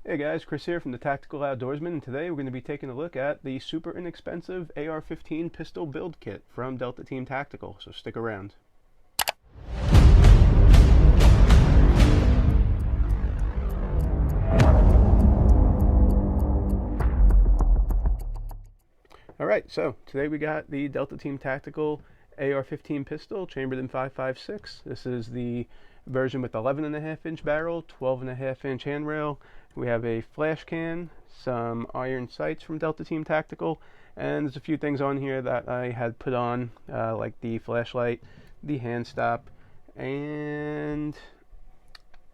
Hey guys, Chris here from the Tactical Outdoorsman, and today we're going to be taking a look at the super inexpensive AR-15 pistol build kit from Delta Team Tactical, so stick around. Alright, so today we got the Delta Team Tactical AR-15 pistol chambered in 5.56. This is the version with 11.5-inch barrel, 12.5-inch handrail. We have a flash can, some iron sights from Delta Team Tactical, and there's a few things on here that I had put on, like the flashlight, the hand stop, and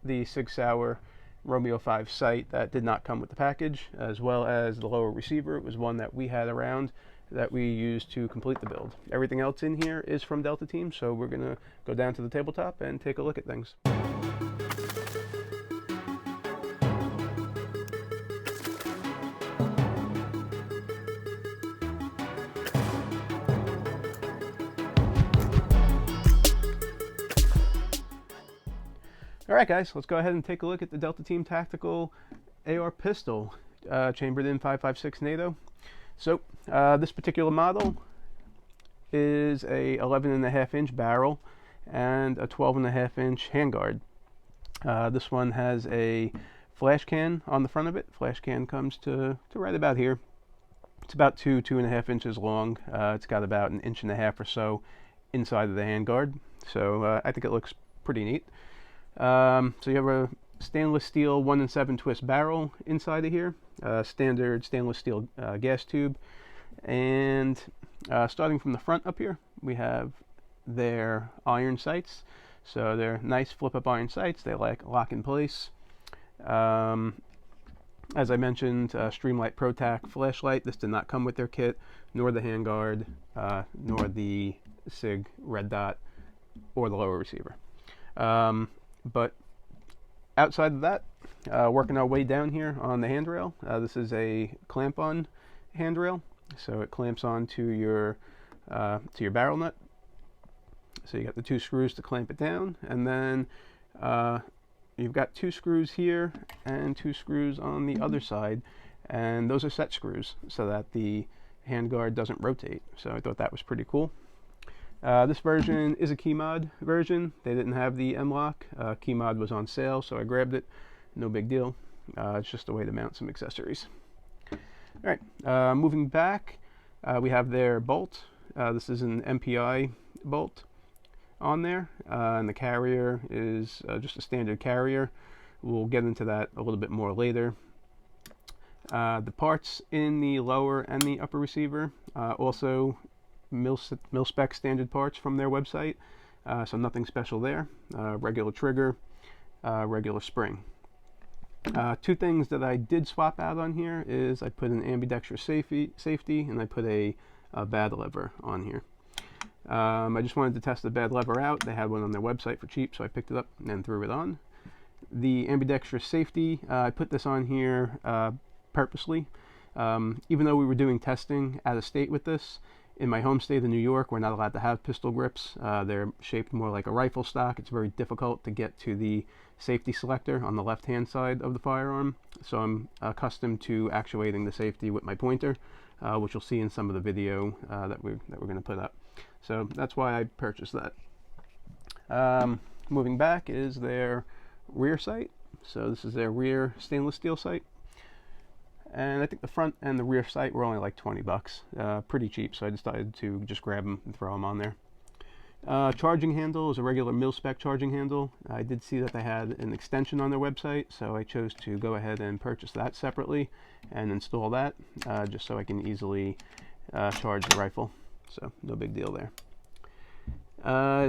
the Sig Sauer Romeo 5 sight that did not come with the package, as well as the lower receiver. It was one that we had around that we used to complete the build. Everything else in here is from Delta Team, so we're going to go down to the tabletop and take a look at things. Alright guys, let's go ahead and take a look at the Delta Team Tactical AR pistol, chambered in 5.56 NATO. So this particular model is a 11.5-inch barrel and a 12.5-inch handguard. This one has a flash can on the front of it. Flash can comes to right about here. It's about 2.5 inches long. It's got about 1.5 inches or so inside of the handguard. So I think it looks pretty neat. So you have a stainless steel 1 7 twist barrel inside of here, standard stainless steel gas tube, and starting from the front up here, we have their iron sights. So they're nice flip-up iron sights. They lock in place. As I mentioned, Streamlight ProTac flashlight. This did not come with their kit, nor the handguard, nor the Sig red dot, or the lower receiver. But outside of that, working our way down here on the handrail, this is a clamp-on handrail, so it clamps on to your barrel nut. So you got the 2 screws to clamp it down, and then you've got 2 screws here and 2 screws on the other side, and those are set screws so that the handguard doesn't rotate. So I thought that was pretty cool. This version is a key mod version. They didn't have the M-lock. Key mod was on sale, so I grabbed it. No big deal. It's just a way to mount some accessories. Alright, moving back, we have their bolt. This is an MPI bolt on there, and the carrier is just a standard carrier. We'll get into that a little bit more later. The parts in the lower and the upper receiver also mil-spec standard parts from their website, so nothing special there. Regular trigger, regular spring. 2 things that I did swap out on here is I put an ambidextrous safety and I put a bad lever on here. I just wanted to test the bad lever out. They had one on their website for cheap, so I picked it up and then threw it on. The ambidextrous safety, I put this on here purposely. Even though we were doing testing out of state with this, in my home state of New York, we're not allowed to have pistol grips. They're shaped more like a rifle stock. It's very difficult to get to the safety selector on the left-hand side of the firearm. So I'm accustomed to actuating the safety with my pointer, which you'll see in some of the video that we're going to put up. So that's why I purchased that. Moving back is their rear sight. So this is their rear stainless steel sight. And I think the front and the rear sight were only like 20 bucks. Pretty cheap, so I decided to just grab them and throw them on there. Charging handle is a regular mil-spec charging handle. I did see that they had an extension on their website, so I chose to go ahead and purchase that separately and install that, just so I can easily charge the rifle. So no big deal there.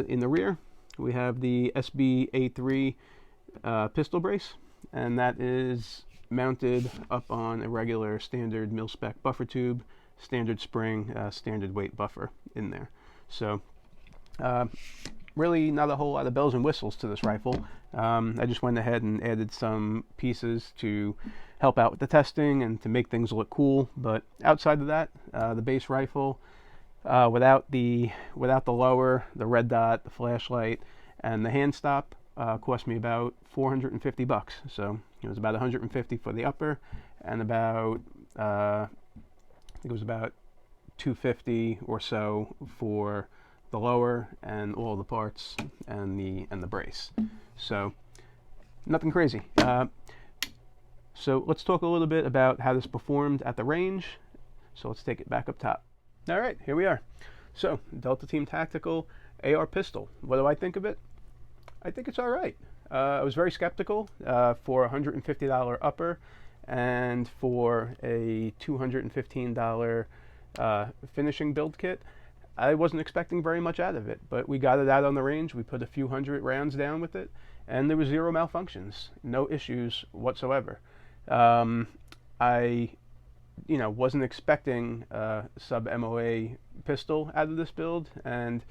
In the rear, we have the SB-A3 pistol brace, and that is mounted up on a regular standard mil-spec buffer tube, standard spring, standard weight buffer in there. So really not a whole lot of bells and whistles to this rifle. I just went ahead and added some pieces to help out with the testing and to make things look cool, but outside of that, the base rifle, without the lower, the red dot, the flashlight, and the hand stop, cost me about 450 bucks. So it was about 150 for the upper, and about I think it was about 250 or so for the lower and all the parts and the brace. So nothing crazy. So let's talk a little bit about how this performed at the range. So let's take it back up top. All right, here we are. So Delta Team Tactical AR pistol. What do I think of it? I think it's all right. I was very skeptical for a $150 upper and for a $215 finishing build kit. I wasn't expecting very much out of it, but we got it out on the range. We put a few hundred rounds down with it, and there was zero malfunctions, no issues whatsoever. I wasn't expecting a sub MOA pistol out of this build, and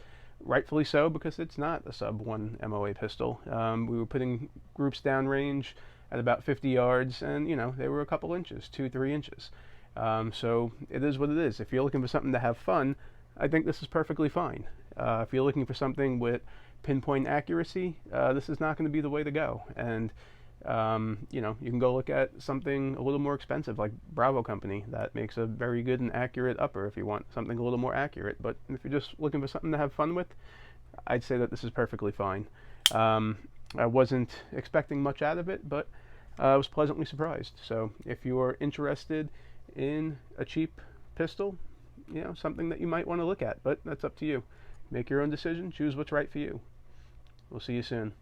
rightfully so, because it's not a sub 1 MOA pistol. We were putting groups downrange at about 50 yards, and they were a couple inches, 2-3 inches. So it is what it is. If you're looking for something to have fun, I think this is perfectly fine. If you're looking for something with pinpoint accuracy, this is not going to be the way to go. And you can go look at something a little more expensive, like Bravo Company, that makes a very good and accurate upper if you want something a little more accurate. But if you're just looking for something to have fun with, I'd say that this is perfectly fine. I wasn't expecting much out of it, but I was pleasantly surprised. So if you're interested in a cheap pistol, something that you might want to look at, but that's up to you. Make your own decision, choose what's right for you. We'll see you soon.